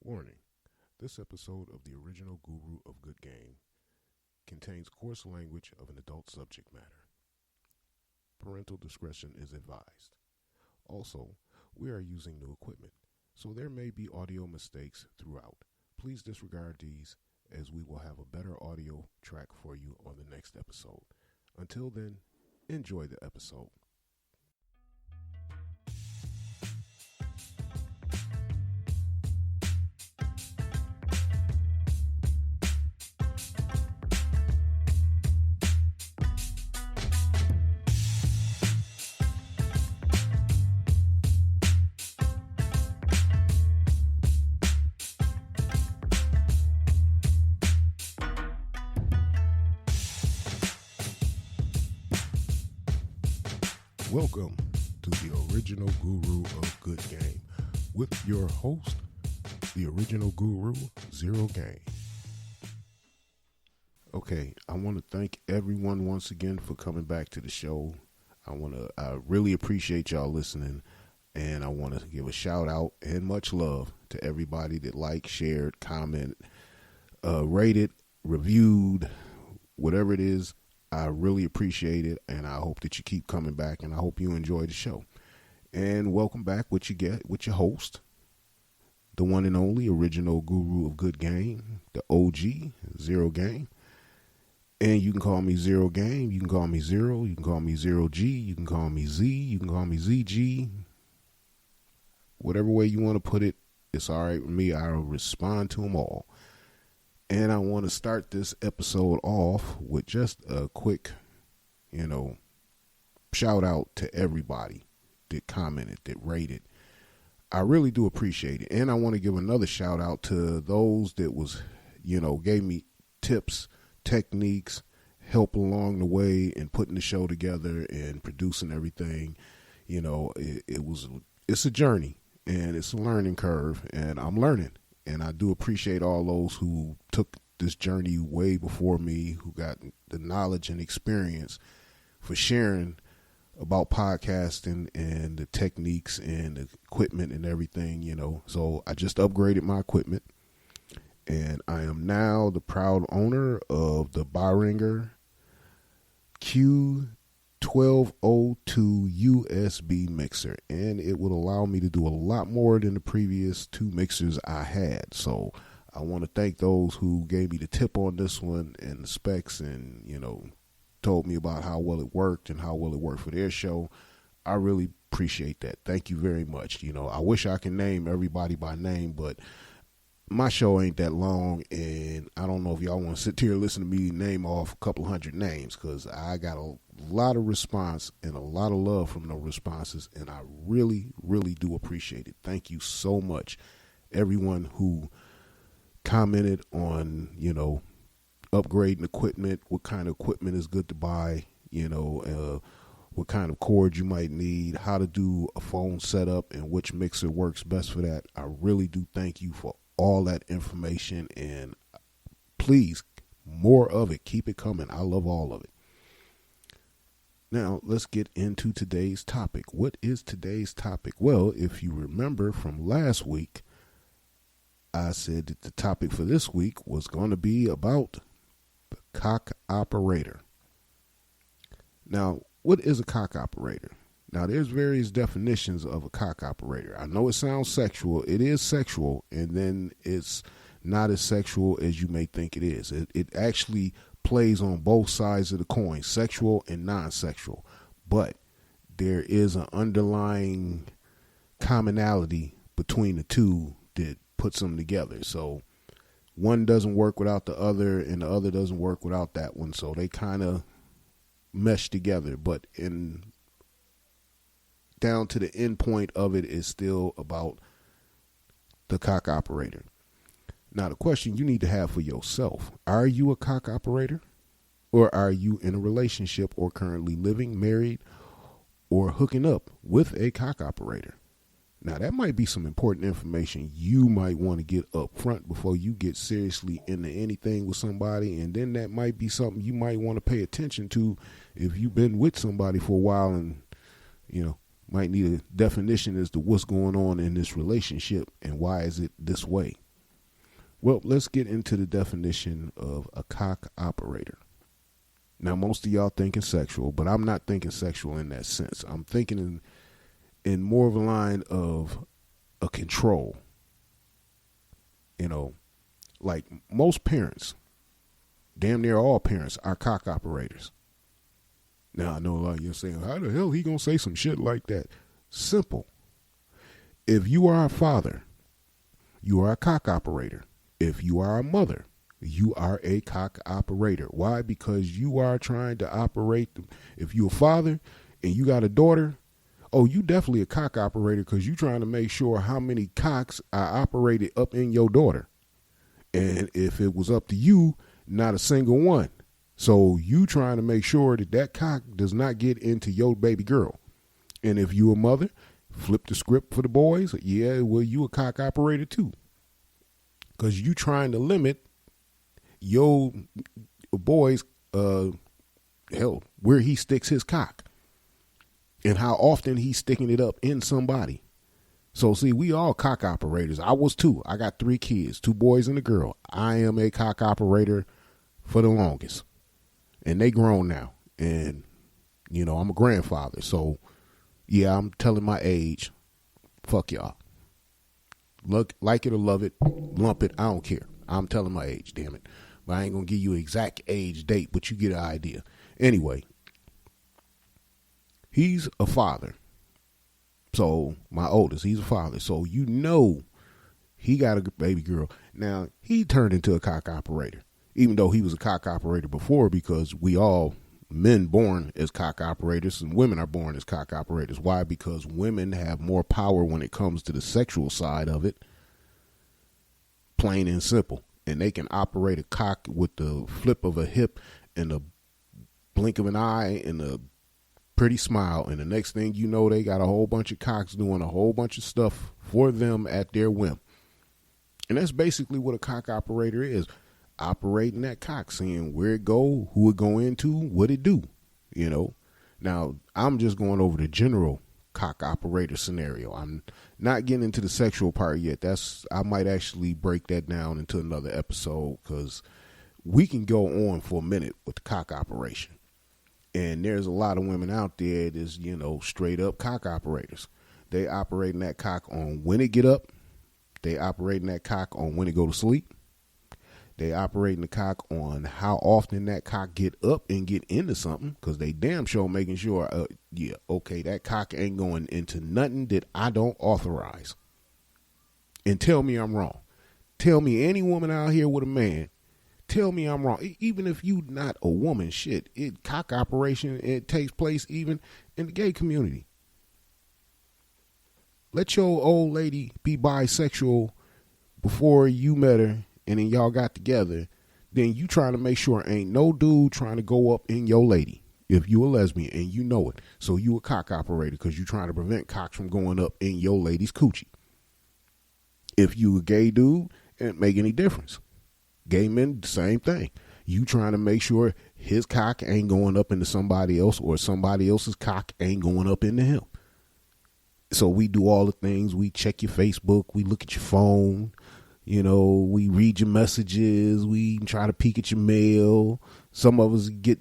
Warning: this episode of the original Guru of Good Game contains coarse language of an adult subject matter. Parental discretion is advised. Also, we are using new equipment, so there may be audio mistakes throughout. Please disregard these, as we will have a better audio track for you on the next episode. Until then, enjoy the episode. Welcome to the original Guru of Good Game with your host, the original Guru, Zero Game. Okay, I want to thank everyone once again for coming back to the show. I really appreciate y'all listening, and I want to give a shout out and much love to everybody that liked, shared, commented, rated, reviewed, whatever it is. I really appreciate it, and I hope that you keep coming back, and I hope you enjoy the show. And welcome back with your host, the one and only original Guru of Good Game, the OG, Zero Game. And you can call me Zero Game, you can call me Zero, you can call me Zero G, you can call me Z, you can call me ZG. Whatever way you want to put it, it's all right with me. I'll respond to them all. And I want to start this episode off with just a quick, shout out to everybody that commented, that rated. I really do appreciate it. And I want to give another shout out to those that gave me tips, techniques, help along the way in putting the show together and producing everything. It's a journey and it's a learning curve, and I'm learning. And I do appreciate all those who took this journey way before me, who got the knowledge and experience for sharing about podcasting and the techniques and the equipment and everything, So I just upgraded my equipment, and I am now the proud owner of the Behringer Q1202 USB mixer, and it would allow me to do a lot more than the previous two mixers I had. So I want to thank those who gave me the tip on this one and the specs, and told me about how well it worked and how well it worked for their show. I really appreciate that. Thank you very much. I wish I could name everybody by name, but my show ain't that long, and I don't know if y'all want to sit here and listen to me name off a couple hundred names, because I got a lot of response and a lot of love from those responses, and I really, really do appreciate it. Thank you so much, everyone who commented on, upgrading equipment, what kind of equipment is good to buy, what kind of cord you might need, how to do a phone setup, and which mixer works best for that. I really do thank you for all that information, and please, more of it. Keep it coming. I love all of it. Now, let's get into today's topic. What is today's topic? Well, if you remember from last week, I said that the topic for this week was going to be about the cock operator. Now, what is a cock operator? Now, there's various definitions of a cock operator. I know it sounds sexual. It is sexual, and then it's not as sexual as you may think it is. It actually plays on both sides of the coin, sexual and non-sexual. But there is an underlying commonality between the two that puts them together. So one doesn't work without the other, and the other doesn't work without that one. So they kind of mesh together. But down to the end point of it is still about the cock operator. Now, the question you need to have for yourself: are you a cock operator, or are you in a relationship or currently living, married, or hooking up with a cock operator? Now, that might be some important information you might want to get up front before you get seriously into anything with somebody, and then that might be something you might want to pay attention to if you've been with somebody for a while, and might need a definition as to what's going on in this relationship and why is it this way. Well, let's get into the definition of a cock operator. Now, most of y'all thinking sexual, but I'm not thinking sexual in that sense. I'm thinking in more of a line of a control. You know, like most parents, damn near all parents are cock operators. Now, I know a lot of you are saying, how the hell he gonna say some shit like that? Simple. If you are a father, you are a cock operator. If you are a mother, you are a cock operator. Why? Because you are trying to operate. If you're a father and you got a daughter, oh, you definitely a cock operator because you're trying to make sure how many cocks are operated up in your daughter. And if it was up to you, not a single one. So you trying to make sure that that cock does not get into your baby girl. And if you a mother, flip the script for the boys. Yeah, well, you a cock operator too. Because you trying to limit your boy's, hell, where he sticks his cock. And how often he's sticking it up in somebody. So, see, we all cock operators. I was too. I got 3 kids, 2 boys and a girl. I am a cock operator for the longest. And they grown now. And, you know, I'm a grandfather. So, yeah, I'm telling my age. Fuck y'all. Look, like it or love it, lump it, I don't care. I'm telling my age, damn it. But I ain't going to give you an exact age date, but you get an idea. Anyway, he's a father. So, my oldest, he's a father. So, you know he got a baby girl. Now, he turned into a cock operator, even though he was a cock operator before, because we all, men born as cock operators and women are born as cock operators. Why? Because women have more power when it comes to the sexual side of it, plain and simple. And they can operate a cock with the flip of a hip and a blink of an eye and a pretty smile, and the next thing you know, they got a whole bunch of cocks doing a whole bunch of stuff for them at their whim. And that's basically what a cock operator is. Operating that cock, seeing where it go, who it go into, what it do, you know. Now, I'm just going over the general cock operator scenario. I'm not getting into the sexual part yet. I might actually break that down into another episode, because we can go on for a minute with the cock operation. And there's a lot of women out there that's, you know, straight up cock operators. They operating that cock on when it get up. They operating that cock on when it go to sleep. They operating the cock on how often that cock get up and get into something, because they damn sure making sure, that cock ain't going into nothing that I don't authorize. And tell me I'm wrong. Tell me any woman out here with a man, tell me I'm wrong. Even if you not a woman, shit, cock operation, it takes place even in the gay community. Let your old lady be bisexual before you met her and then y'all got together. Then you trying to make sure ain't no dude trying to go up in your lady if you a lesbian and you know it. So you a cock operator because you trying to prevent cocks from going up in your lady's coochie. If you a gay dude, it don't make any difference. Gay men, same thing. You trying to make sure his cock ain't going up into somebody else, or somebody else's cock ain't going up into him. So we do all the things. We check your Facebook. We look at your phone. You know, we read your messages. We try to peek at your mail. Some of us get,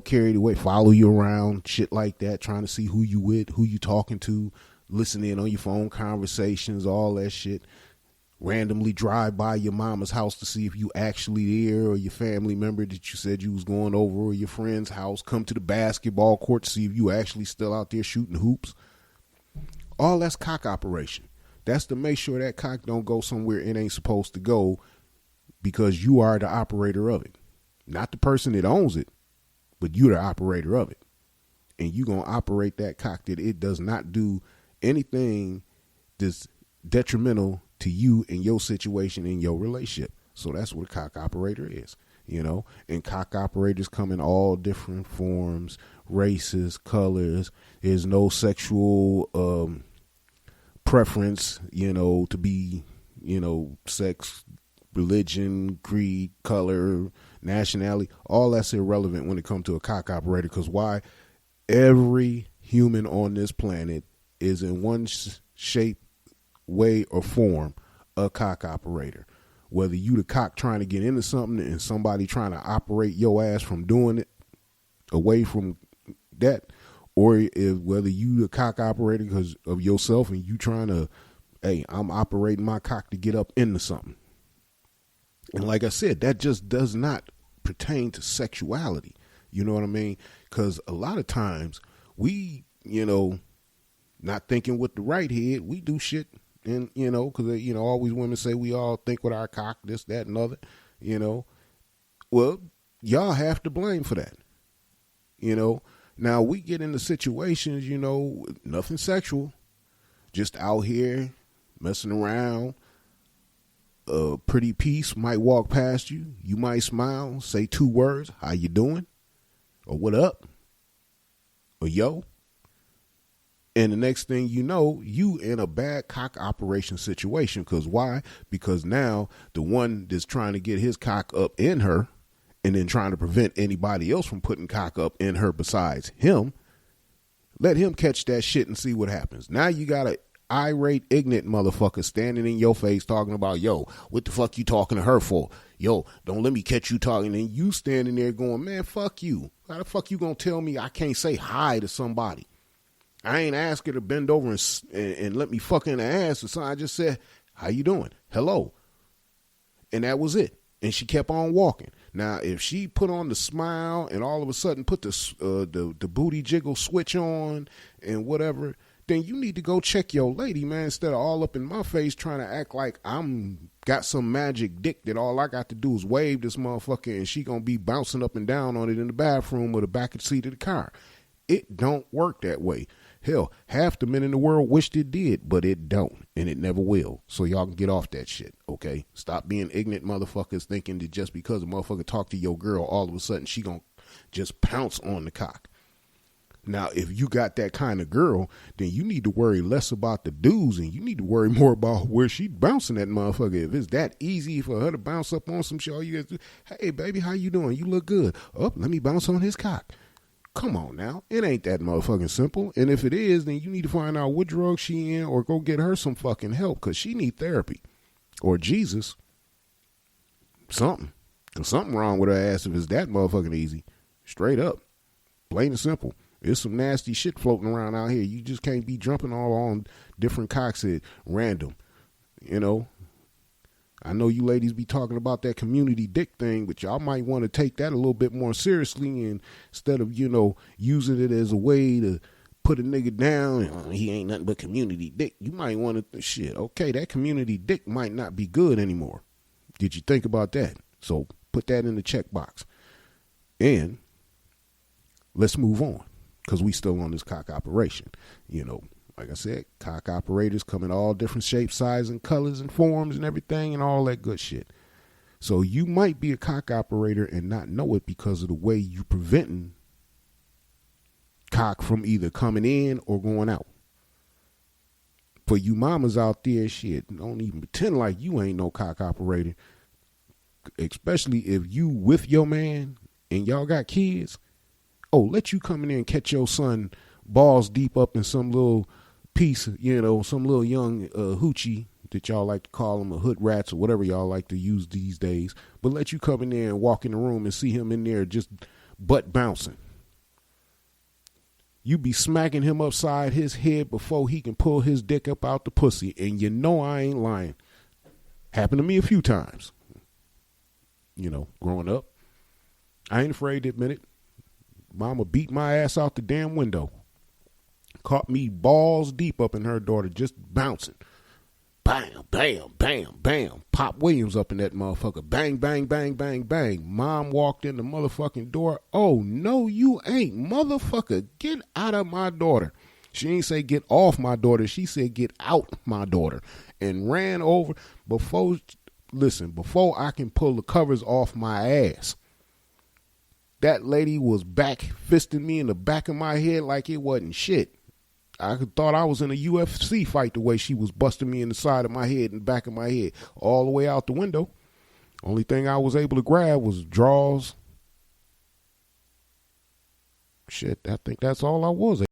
carried away, follow you around, shit like that, trying to see who you with, who you talking to, listen in on your phone conversations, all that shit. Randomly drive by your mama's house to see if you actually there, or your family member that you said you was going over, or your friend's house. Come to the basketball court to see if you actually still out there shooting hoops. All that's cock operation. That's to make sure that cock don't go somewhere it ain't supposed to go, because you are the operator of it. Not the person that owns it, but you're the operator of it. And you going to operate that cock that it does not do anything that's detrimental to you and your situation in your relationship. So that's what a cock operator is, and cock operators come in all different forms, races, colors. There's no sexual preference, to be, sex, religion, creed, color, nationality. All that's irrelevant when it comes to a cock operator, because why? Every human on this planet is in one shape, way, or form a cock operator. Whether you the cock trying to get into something and somebody trying to operate your ass from doing it away from that, or if whether you the cock operator because of yourself and you trying to, hey, I'm operating my cock to get up into something. And like I said, that just does not pertain to sexuality. You know what I mean? Because a lot of times we, not thinking with the right head, we do shit. And, because, always women say we all think with our cock, this, that, and other, Well, y'all have to blame for that. Now we get into situations, nothing sexual, just out here messing around. A pretty piece might walk past you. You might smile, say 2 words, how you doing? Or what up? Or yo. And the next thing you know, you in a bad cock operation situation. Because why? Because now the one that's trying to get his cock up in her and then trying to prevent anybody else from putting cock up in her besides him, let him catch that shit and see what happens. Now you got a irate, ignorant motherfucker standing in your face talking about, yo, what the fuck you talking to her for? Yo, don't let me catch you talking. And you standing there going, man, fuck you. How the fuck you gonna tell me I can't say hi to somebody? I ain't asked her to bend over and let me fuck in the ass or something. I just said, how you doing? Hello. And that was it. And she kept on walking. Now, if she put on the smile and all of a sudden put the booty jiggle switch on and whatever, then you need to go check your lady, man, instead of all up in my face trying to act like I'm got some magic dick that all I got to do is wave this motherfucker and she gonna be bouncing up and down on it in the bathroom or the back of the seat of the car. It don't work that way. Hell, half the men in the world wished it did, but it don't, and it never will. So y'all can get off that shit, okay? Stop being ignorant motherfuckers thinking that just because a motherfucker talk to your girl, all of a sudden she gonna just pounce on the cock. Now, if you got that kind of girl, then you need to worry less about the dudes and you need to worry more about where she bouncing that motherfucker. If it's that easy for her to bounce up on some shit, all you guys do, hey, baby, how you doing? You look good. Oh, let me bounce on his cock. Come on now. It ain't that motherfucking simple. And if it is, then you need to find out what drug she in or go get her some fucking help because she need therapy. Or Jesus. Something. There's something wrong with her ass if it's that motherfucking easy. Straight up. Plain and simple. There's some nasty shit floating around out here. You just can't be jumping all on different cocks at random. I know you ladies be talking about that community dick thing, but y'all might want to take that a little bit more seriously and instead of, using it as a way to put a nigga down. He ain't nothing but community dick. You might want to, shit, okay, that community dick might not be good anymore. Did you think about that? So put that in the checkbox. And let's move on because we still on this cock operation. Like I said, cock operators come in all different shapes, sizes, and colors and forms and everything and all that good shit. So you might be a cock operator and not know it because of the way you preventing cock from either coming in or going out. For you mamas out there, shit, don't even pretend like you ain't no cock operator. Especially if you with your man and y'all got kids. Oh, let you come in there and catch your son balls deep up in some little piece, some little young hoochie that y'all like to call them, a hood rats or whatever y'all like to use these days. But let you come in there and walk in the room and see him in there just butt bouncing. You be smacking him upside his head before he can pull his dick up out the pussy. And I ain't lying. Happened to me a few times. Growing up. I ain't afraid to admit it. Mama beat my ass out the damn window. Caught me balls deep up in her daughter, just bouncing. Bam, bam, bam, bam. Pop Williams up in that motherfucker. Bang, bang, bang, bang, bang. Mom walked in the motherfucking door. Oh, no, you ain't. Motherfucker, get out of my daughter. She ain't say get off my daughter. She said get out my daughter. And ran over before I can pull the covers off my ass. That lady was back fisting me in the back of my head like it wasn't shit. I thought I was in a UFC fight the way she was busting me in the side of my head and back of my head all the way out the window. Only thing I was able to grab was drawers. Shit, I think that's all I was